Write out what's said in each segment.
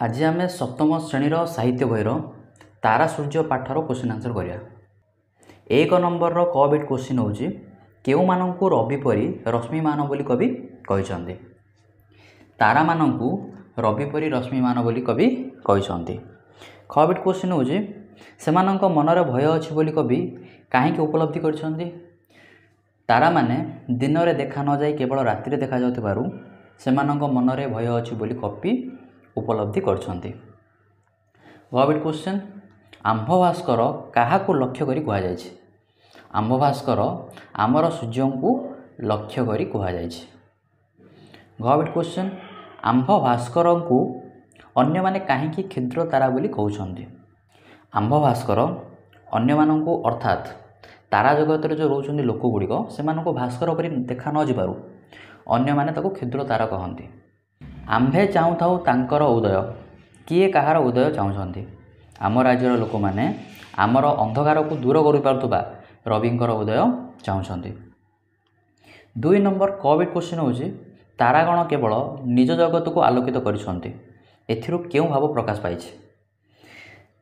आज आम सप्तम श्रेणीर साहित्य बहीर तारा सूर्य पाठर क्वेश्चन आंसर करिया। एक नंबर क बिट क्वेश्चन होची केउ मानंकु रवि परी रश्मिमान बोली कवि कहिसंती। तारा मानंकु रवि परी रश्मिमान बोली कवि कहिसंती। ख बिट क्वेश्चन होची सेमानंक मनरे भय अछि बोली कवि काहेकि उपलब्धि करिसंती। तारा माने दिन रे देखा न जाय केवल राति रे देखा जाउथिबारु सेमानंक मनरे भय अछि बोली कवि उपलब्धि करछंती। ग बिट क्वेश्चन आंभ भास्कर काहाकू लक्ष्य करी कुहा जायछि। आंभ भास्कर आमर सूर्य को लक्ष्य करी कुहा जायछि। ग बिट क्वेश्चन आंभ भास्कर को अन्य माने काहेकि क्षुद्र तारा बोली कहउछंती। आंभ भास्कर अन्य मानंकु अर्थात तारा जगत रे जो रोचंदी लोक गुड़िक से भास्कर परी देखा न जिबारु अन्य माने ताको क्षुद्र तारा कहंती। आंभे चाहू थाउ तांकर उदय किए कहार उदय चाहूँगी। आम राज्यर लोक मैंने आमर अंधकार को दूर कर रविंकर उदय चाहूँगी। 2 नंबर क बिट क्वेश्चन होची तारागण केवल निज जगत को आलोकित करिसंती। एथिरु केउ भाव प्रकाश पाइछि।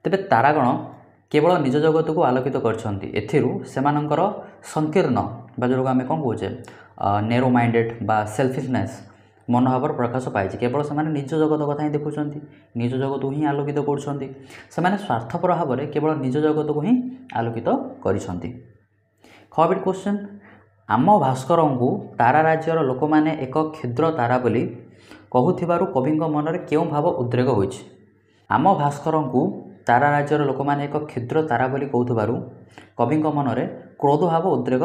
तेबे तारागण केवल निज जगत को आलोकित करिसंती। एथिरु सेमानंकर संकीर्ण बा जो आमे कोन कहूचे नेरो माइंडेड बा सेल्फिशनेस मनोभाव प्रकाश पाई। केवल से निज जगत कथा ही देखुं निज जगत को ही आलोकित कर स्वार्थपर भाव में केवल निज जगत को ही आलोकित कर। ख बिट क्वेश्चन आम भास्कर को तारा राज्यर लोक मैंने एक क्षुद्र तारा बोली कहूथिबारु कवि मन में क्यों भाव उद्रेक होइछि। आम भास्कर को तारा राज्यर लोक मैंने एक क्षुद्र तारा बोली कहूथिबारु कवि मन में क्रोध भाव उद्रेक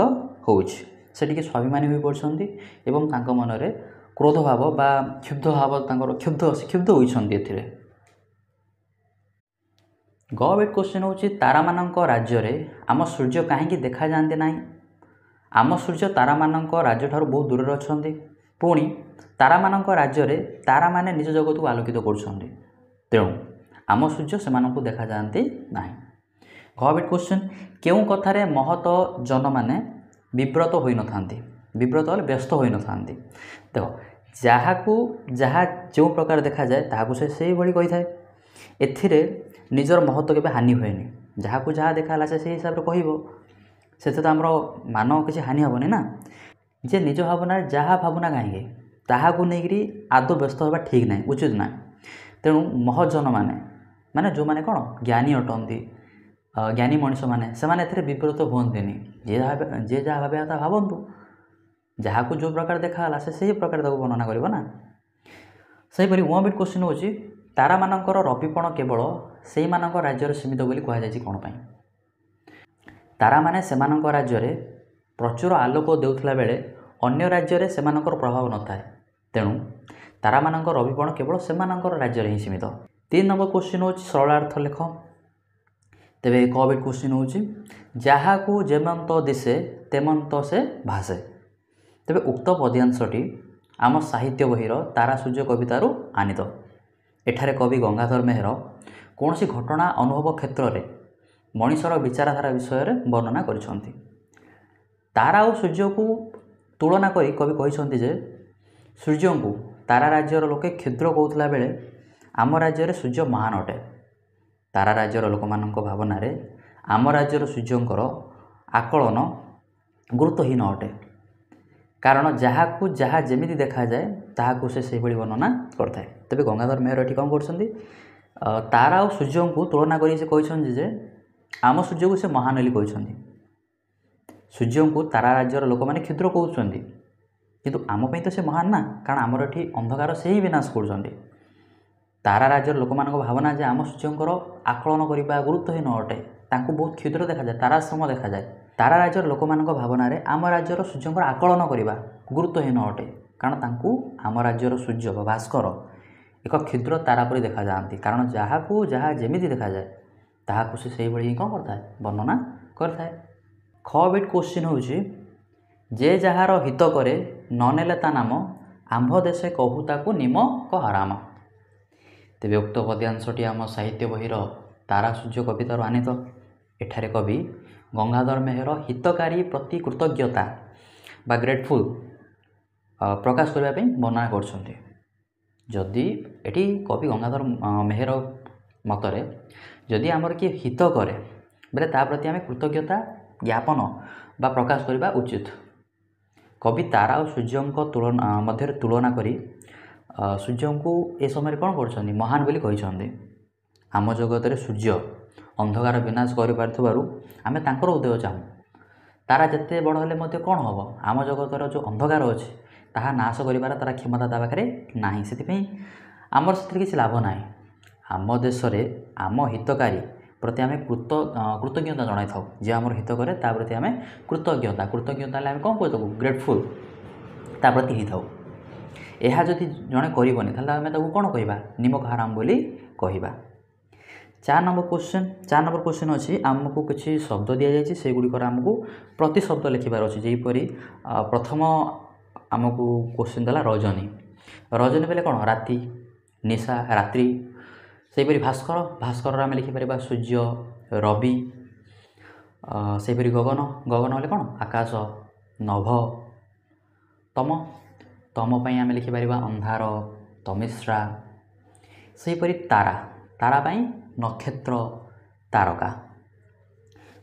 होइछि। से टिके स्वाभिमानी हो पड़छंती एवं तांको मन में क्रोध भाव बा क्षुब्ध भाव क्षुब्ध होइछंती एथिरे। ग बिट क्वेश्चन होची तारा मानंक राज्य रे आम सूर्य काहेकि देखा जाते नाही। आम सूर्य तारा मानंक राज्य ठारू बहुत दूर अछंती। पुणी तारा मानंक राज्य रे तारा माने निज जगत को आलोकित करछंती। तेणु आम सूर्य सेमानंकु देखा जाते नाही। ग बिट क्वेश्चन केउ कथारे महत जन माने विव्रत होई नथांती। विव्रत होले व्यस्त होई नथांती। देख जहाँकू जहाँ जो प्रकार देखा जाए ताकू से भाई कही थाए। एथिरे निजर महत्व के हानि हुएनि। जहाँ को जहाँ देखाला से हिसाब से कह से आमर मान किसी हानि हेनी ना। जे निज भावना जहाँ भावना कहीं ताकू नहीं आदौ व्यस्त होगा ठीक ना उचित ना। तेणु महजन माने माने जो माने कौन ज्ञानी अटंती ज्ञानी मनीष मैंने से विव्रत हुए जे जहाँ भावे भावतु जहाँ को जो प्रकार देखाला से प्रकार वर्णना करना ना। सेहीपरि 1 बिट क्वेश्चन होची तारा मानकर रविपण केवल से मानक राज्य सीमित बोली कह जाए कौन पाई। तारा माने सेमानक राज्य रे प्रचुर आलोक देउथला बेले अन्य राज्य रे सेमानकर प्रभाव न थाए। तेणु तारा मानक रविपण केवल सेमानकर राज्य रे ही सीमित। 3 नंबर क्वेश्चन होची सरलार्थ लेख। तेबे क बिट क्वेश्चन होची जहाँ को जेमंत दिशे तेमंत से भासे। तेबे उक्त पद्यांशटी आम साहित्य बहीर तारा सूर्य कवितारू आनीत। एठारे कवि गंगाधर मेहर कौन सी घटना अनुभव क्षेत्र में मनीषर विचारधारा विषय में वर्णना करिसंती। तारा और सूर्य को तुलना करी कवि कहिसंती जे सूर्य को तारा राज्यर लोके क्षुद्र कहूथिला बेले आम राज्य सूर्य महान अटे। तारा राज्यर लोक मानक भावना रे आम राज्यर सूर्यंकर आकलन गुरुत्वहीन अटे। कारण जहाँ को जहाँ जमी देखा जाए ताकू से वर्णना करता है। तेबे गंगाधर मेहर ये कौन कर तारा और सूर्य को तुलना करी से कहते जे आम सूर्य को से महान बोली कहते। सूर्य को तारा राज्यर लोक मैंने क्षुद्र कहते किंतु आम तो से महान ना। कारण आमर ये अंधकार से ही विनाश कर। तारा राज्यर लोक मान भावना जे आम सूर्यंकर आकलन करने गुरुत्वहीन अटे तांको बहुत क्षुद्र देखा जाए ताराश्रम देखा जाए। तारा राज्यर लोक मान भावना रे आम राज्यर सूर्यंकर आकलन करने गुरुत्वहीन अटे। कारण तांको आम राज्यर सूर्य भास्कर एक क्षुद्र तारा परी देखा जाती। कारण जहाँ को जहाँ जमी देखा जाए ताकू से भाई कौन करता है वर्णना करता है। ख बिट क्वेश्चन होची जे जहार हित करे ननेले ता नाम आंभ देशे कहू ताकू निम कहाराम। तेबे उक्त पद्यांशटी आम साहित्य बहीर तारा सूर्य कवितार आनीत। एठारे कवि गंगाधर मेहर हितकारी प्रति कृतज्ञता बा ग्रेटफुल प्रकाश करने वर्णना कर। जदि एटी कवि गंगाधर मेहेर मतरे जदि आमर किए हित करे बेले ता प्रति आम कृतज्ञता ज्ञापन बा प्रकाश करने उचित। कवि तारा और सूर्य तुलना मध्य तुलना करी सूर्य को ए समय कौन कर महान बोली कहते। आम जगत रे सूर्य अंधकार विनाश कर आम तांकर उदय चाहूँ। तारा जिते बड़ हेले मध्य कौन हम आम जगतर जो अंधकार अच्छे ताहा नाश कर तार क्षमता ता पाखे ना से आमर से किसी लाभ ना। आम देश आम हितकारी प्रति आम कृतज्ञता जनाई था जी आम हित करे ता प्रति आम कृतज्ञता कृतज्ञता आम कौन कहू ग्रेटफुल ता प्रति ही था। यह जदि जड़े करबनी आम कौन कह निमक हराम बोली कहवा। 4 नंबर क्वेश्चन अच्छी आमको किसी शब्द दि जाए से गुड़िकर आमको प्रति शब्द लिखार अच्छे जहीपरी प्रथम आमको क्वेश्चन देला रजनी। रजनी बेले कौन राति निशा रात्रि सेपरी भास्कर भास्कर आम लिखिपर सूर्य रवि सेपरी गगन गगन हेल्ले कौन आकाश नभ तम तम पाई आम लिखिपर अंधार तमिश्रा सेपरी तारा तारा पाई नक्षत्र तारका।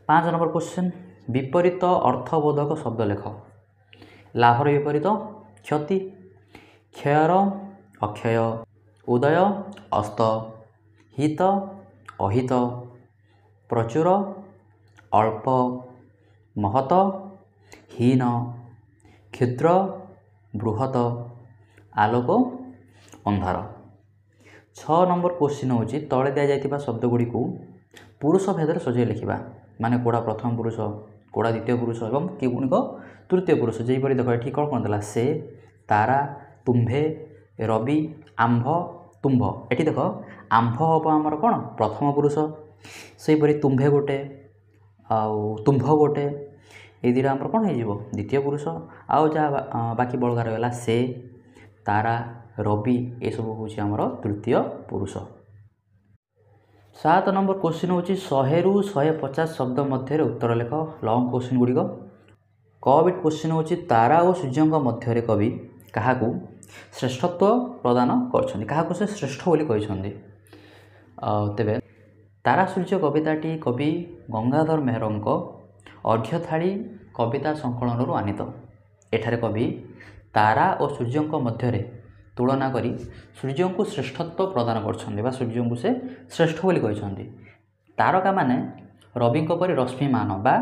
5 नंबर क्वेश्चन विपरीत अर्थबोधक शब्द लेख। लाभर विपरीत क्षति क्षयर अक्षय उदय अस्त हित अहित प्रचुर अल्प महत हीन क्षुद्र बृहत आलोक अंधार। 6 नंबर क्वेश्चन हूँ तले दि जाइए शब्द गुड़ी को पुरुष भेदर सजाई लिखा माने कोड़ा प्रथम पुरुष कोड़ा द्वितीय पुरुष और कि गुणिक तृतीय पुरुष जहीपरी देख ये कौन कौन देला से तारा तुम्भे रवि आंभ तुम्भ एटी देख आंभ हम आमर कौन प्रथम पुरुष सेपरी तुम्भे गोटे आउ तुम्भ गोटे ये दुटा आमर कौन हो द्वितीय पुरुष आउ जहाँ बाकी बलगा रहा से तारा रवि ये सब हूँ आमर तृतीय पुरुष। 7 नंबर क्वेश्चन हूँ 100 ରୁ 150 शब्द मध्य उत्तर लेख लंग क्वेश्चन गुड़िक। कविट क्वेश्चन हूँ तारा और सूर्य मध्य कवि क्या श्रेष्ठत्व प्रदान कर से श्रेष्ठ बोली कहते। तेबे तारा सूर्य कविताटी कवि गंगाधर मेहर अर्घ्यथाली कविता संकलन आनीत। एठारे कवि तारा और सूर्य मध्य तुलना करी सूर्य को श्रेष्ठत्व प्रदान कर सूर्य को से श्रेष्ठ बोली कहते। तारका माने रवि परी रश्मिमान बा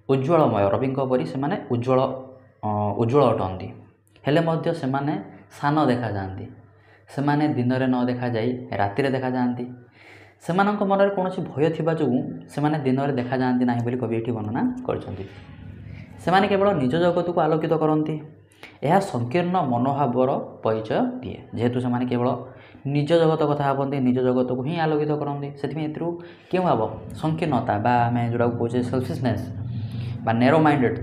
उज्ज्वलमय रवि परी से माने उज्ज्वल अटंती हेले मध्य से माने सान देखा जाती से माने दिन में न देखा जाई राति देखा जाती से मन में कौन भय थी जो से माने दिन में देखा जाती ना बोली कवि ये वर्णना कर केवल निज जगत को आलोकित करती। यह संकीर्ण मनोभावर परिचय दिए जेहेतु से केवल निज जगत कथा भावती निज जगत को ही आलोकित करती से क्यों भाव संकीर्णता बा आम जोड़ा कहे सेल्फिशनेस बा नैरो माइंडेड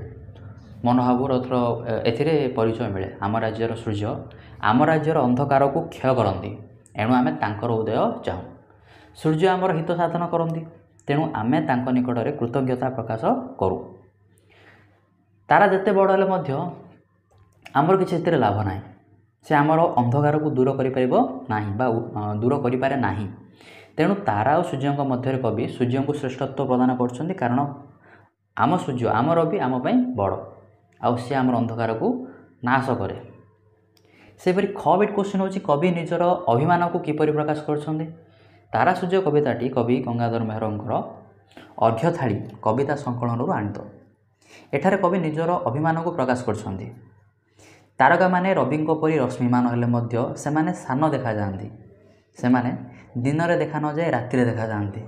मनोभावर एथिरे परिचय मिले। आम राज्यर सूर्य आम राज्यर अंधकार को क्षय करती एणु आम तांकर उदय चाहूँ। सूर्य आमर हित साधन करती तेणु आम तांक निकट में कृतज्ञता प्रकाश करूँ। तारा जिते बड़ हेले आमर किसी लाभ ना से आमर अंधकार को दूर कर दूर करें ना तेणु तारा और सूर्य मध्य कवि सूर्य को श्रेष्ठत्व प्रदान कर कारण आम सूर्य आम रवि आम बड़ आउ सी आमर अंधकार को नाश करे। सेपरी खबिट क्वेश्चन हूँ कवि निजर अभिमान को किपरि प्रकाश कर। तारा सूर्य कविताटी कवि गंगाधर मेहर अर्घ्यथाली कविता संकलन आनीत। एठारे कवि निजर अभिमान को प्रकाश कर। तारका माने रवि परी रश्मिमान हेले मध्य से माने सान देखा जाती से माने दिन में देखा न जाए राति देखा जाती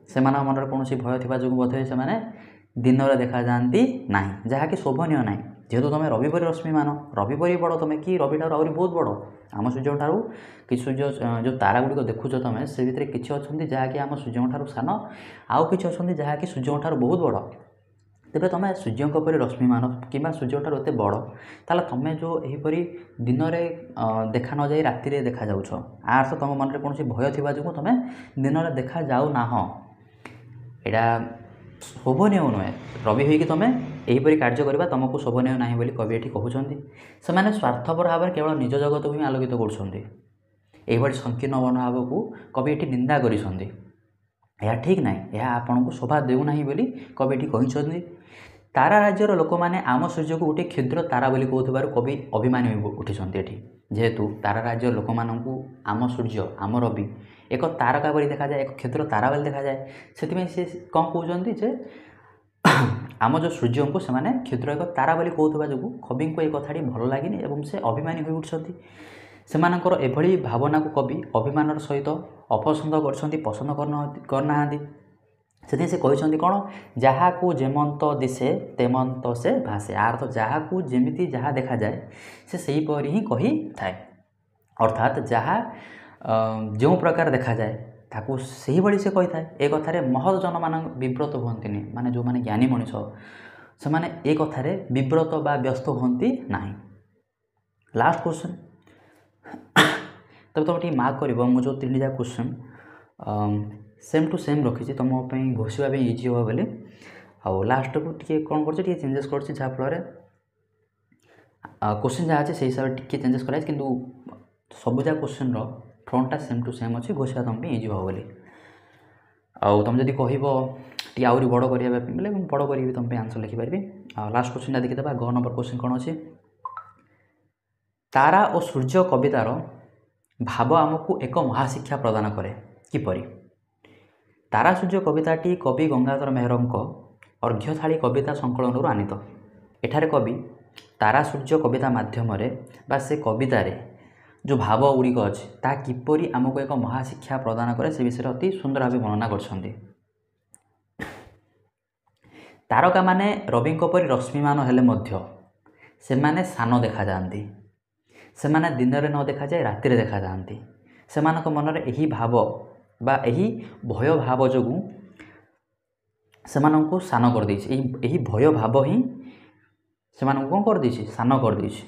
से मन कौन भय थी जो बोधे से माने दिन में देखा जाती ना जहाँकि शोभनीय ना जेहेतु तुम रवि परी रश्मिमान रवि परी बड़ तुम कि रवि ठार आहरी बहुत बड़ आम सूर्य ठार कि सूर्य जो तारा गुड़िक देखुच तुम से भितर किसी अच्छा जहाँकि आम सूर्य ठार सान आउ कि अच्छा जहाँकि सूर्य ठार बहुत बड़ तेरे तुम सूर्य परी रश्मिमान कि सूर्य ठार एत बड़ ताल तुम जो यहीपरी दिन में देखा न जाए राति देखा जाऊछ आर्थ तुम मन में कौन भय थी जो तुम दिन में देखा जाऊ ना यहाँ शोभनीय नुहे रवि होगी तुम यहीपरी कार्य करवा तुमको शोभनीय ना बोली कवि ये कहते से स्वार्थपर भाव केवल निज जगत को ही आलोकित कर ଏହିଭଳି ସଂକୀର୍ଣ୍ଣ ମନୋଭାବକୁ କବି ଏଠି ନିନ୍ଦା କରିଛନ୍ତି। ଏହା ଠିକ୍ ନାହିଁ, ଏହା ଆପଣଙ୍କୁ ଶୋଭା ଦେଉନାହିଁ ବୋଲି କବି ଏଠି କହିଛନ୍ତି। ତାରା ରାଜ୍ୟର ଲୋକମାନେ ଆମ ସୂର୍ଯ୍ୟକୁ ଗୋଟିଏ କ୍ଷୁଦ୍ର ତାରା ବୋଲି କହୁଥିବାରୁ କବି ଅଭିମାନୀ ହୋଇ ଉଠିଛନ୍ତି ଏଠି। ଯେହେତୁ ତାରା ରାଜ୍ୟର ଲୋକମାନଙ୍କୁ ଆମ ସୂର୍ଯ୍ୟ, ଆମ ରବି ଏକ ତାରକା ବୋଲି ଦେଖାଯାଏ, ଏକ କ୍ଷୁଦ୍ର ତାରା ବୋଲି ଦେଖାଯାଏ, ସେଥିପାଇଁ ସେ କ'ଣ କହୁଛନ୍ତି ଯେ ଆମ ଯେଉଁ ସୂର୍ଯ୍ୟଙ୍କୁ ସେମାନେ କ୍ଷୁଦ୍ର ଏକ ତାରା ବୋଲି କହୁଥିବା ଯୋଗୁଁ କବିଙ୍କୁ ଏ କଥାଟି ଭଲ ଲାଗିନି ଏବଂ ସେ ଅଭିମାନୀ ହୋଇ ଉଠୁଛନ୍ତି। ସେମାନଙ୍କର ଏଭଳି ଭାବନାକୁ କବି ଅଭିମାନର ସହିତ ଅପସନ୍ଦ କରୁଛନ୍ତି, ପସନ୍ଦ କରୁନାହାନ୍ତି। ସେଥିପାଇଁ ସେ କହିଛନ୍ତି କ'ଣ, ଯାହାକୁ ଯେମନ୍ତ ଦିଶେ ତେମନ୍ତ ସେ ଭାସେ। ଅର୍ଥ ଯାହାକୁ ଯେମିତି ଯାହା ଦେଖାଯାଏ ସେ ସେହିପରି ହିଁ କହିଥାଏ। ଅର୍ଥାତ୍ ଯାହା ଯେଉଁ ପ୍ରକାର ଦେଖାଯାଏ ତାକୁ ସେହିଭଳି ସେ କହିଥାଏ। ଏ କଥାରେ ମହତ୍ ଜନମାନ ବିବ୍ରତ ହୁଅନ୍ତିନି, ମାନେ ଯେଉଁମାନେ ଜ୍ଞାନୀ ମଣିଷ ସେମାନେ ଏ କଥାରେ ବିବ୍ରତ ବା ବ୍ୟସ୍ତ ହୁଅନ୍ତି ନାହିଁ। ଲାଷ୍ଟ କ୍ୱେଶ୍ଚନ୍, ତେବେ ତୁମେ ଟିକେ ମାର୍କ କରିବ, ମୁଁ ଯେଉଁ 3ଟି ଯାକ କ୍ୱେଶ୍ଚନ୍ ସେମ୍ ଟୁ ସେମ୍ ରଖିଛି ତୁମ ପାଇଁ ଘୋଷିବା ପାଇଁ ଇଜି ହେବ ବୋଲି। ଆଉ ଲାଷ୍ଟକୁ ଟିକେ କ'ଣ କରୁଛି, ଟିକେ ଚେଞ୍ଜେସ୍ କରୁଛି, ଯାହାଫଳରେ क्वेश्चन जहाँ अच्छे से हिसाब से टी चेंजेस कराए कि सबुजा क्वेश्चन फ्रंटा सेम टू सेम अच्छी घोषा तुम इजी हो बोली आउ तुम जब कह टी आहरी बड़ करने बोले बड़ करी तुम आंसर लिखिपारि। लास्ट क्वेश्चन देखीदे घ नंबर क्वेश्चन कौन अच्छी, तारा और सूर्य कवितार भाव आमको एक महाशिक्षा प्रदान करे किपरि। तारा सूर्य कविताटी कवि गंगाधर मेहरଙ୍କ अर्घ्यथाली कविता संकलन आनीत। एठारे कवि तारा सूर्य कविता माध्यम से कवितार जो भाव गुड़िक अच्छे ता किपरि आमको एक महाशिक्षा प्रदान करे से विषय अति सुंदर भाव वर्णना कर। तारका माने रवि परी रश्मिमान हेले मध्य सेमाने सान देखा जाती, सेमाने दिन में न देखा जाए राति देखा जाती। सेमानक मनरे यही भाव बा यही भय भाव जो सेमानंकु सान कर देछि। यही भय भाव ही सेमानंकु कौन कर देछि, सान कर देछि।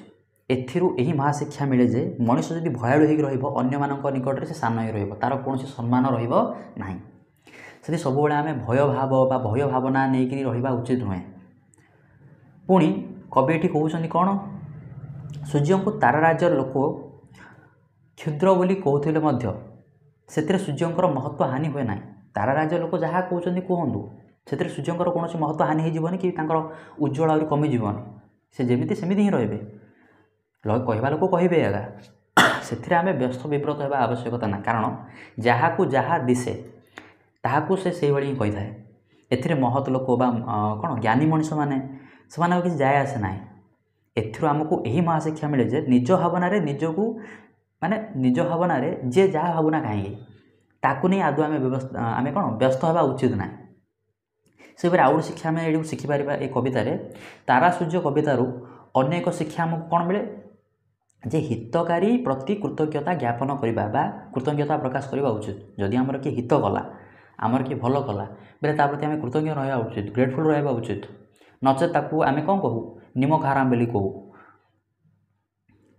एथिरु यही महाशिक्षा मिले जे मनुष्य जदि भयालु होकर रहिबो अन्य मानक निकट में से सान ही रहिबो, तार कोनोसी सम्मान रहिबो नाही। से सब बेले आम भय भाव बा भय भावना नहीं रहिबा उचित नुहे। पुणी कवि एठी कहउछन्ति कौन, सूर्य को तारा राज्य लोक क्षुद्र बोली कहते मध्य से सूर्यंकर महत्व हानि हुए ना। तारा राज्य लोक जहाँ कहते कहतु से सूर्यंकर कौन महत्व हानि होनी कि उज्ज्वल आहरी कमिजन, से जमीती सेमती ही रे कहवा लोक कहे आगा से आम व्यस्त विव्रत होगा आवश्यकता ना। कारण जहाँ को जहाँ दिशे ताकू से ही कही थाए। एथिरे महत लोक बा कौन ज्ञानी मनीष मैंने से किसी जाए आसे ना। एथिरो आमको यही महाशिक्षा मिले जे निज भावना निजको माने निज भावना जे जहाँ भावना कहीं ताकू नहीं आदौ आम कौन व्यस्त होगा उचित ना। से आउ शिक्षा आम ये शिखिपार ये कवितार तारा सूर्य कवितारू अनेक शिक्षा आमको कौन मिले जे हितकारी प्रति कृतज्ञता ज्ञापन करवा बा कृतज्ञता प्रकाश करवा उचित। जदि आमर किए हित कला आमर किए भल कला बेले ता प्रति आम कृतज्ञ रहा उचित, ग्रेटफुल रहा उचित। नचे ताकू आम कौन कहू निमक हाराम बोली कहू।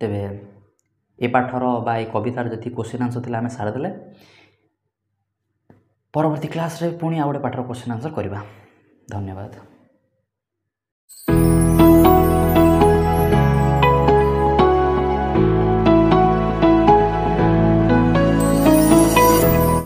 तेबे ए पाठर बा ए कवितार जी क्वेश्चन आंसर थी आम सारिदे परवर्ती क्लास रे पुणी आ गोटे पाठर क्वेश्चन आंसर करवा। धन्यवाद।